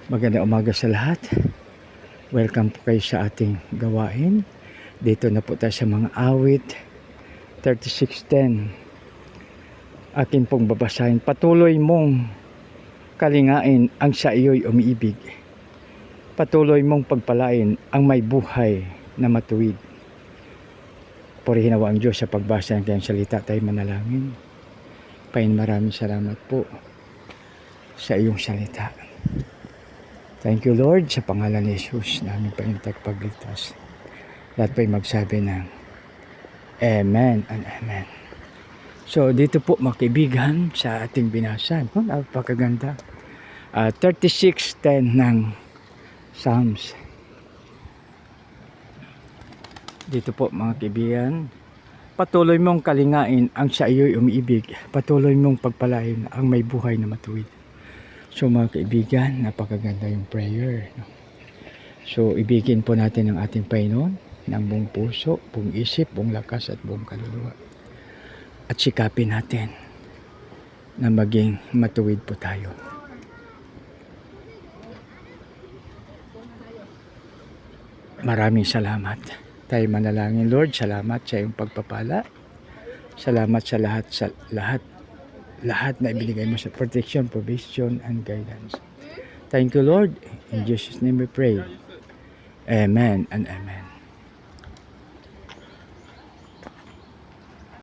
Magandang umaga sa lahat. Welcome po kayo sa ating gawain. Dito na po tayo sa mga awit 36:10. Akin pong babasahin. Patuloy mong kalingain ang sa iyo'y umiibig. Patuloy mong pagpalain ang may buhay na matuwid. Purihin nawa ang Diyos sa pagbasa ng kanyang salita. Tayo manalangin. Pain, maraming salamat po sa iyong salita. Thank you, Lord, sa pangalan ni Jesus namin pagligtas. Lahat po'y magsabi ng Amen and Amen. So, dito po mga kaibigan sa ating binasa. Napakaganda. 36:10 ng Psalms. Dito po mga kaibigan. Patuloy mong kalingain ang sa iyo'y umiibig. Patuloy mong pagpalain ang may buhay na matuwid. So mga kaibigan, napakaganda yung prayer. So ibigin po natin ang ating Panginoon ng buong puso, buong isip, buong lakas at buong kaluluwa. At sikapin natin na maging matuwid po tayo. Maraming salamat. Tayo manalangin, Lord, salamat sa iyong pagpapala. Salamat sa lahat na ibinigay mo sa protection, provision, and guidance. Thank you, Lord. In Jesus' name we pray. Amen and Amen.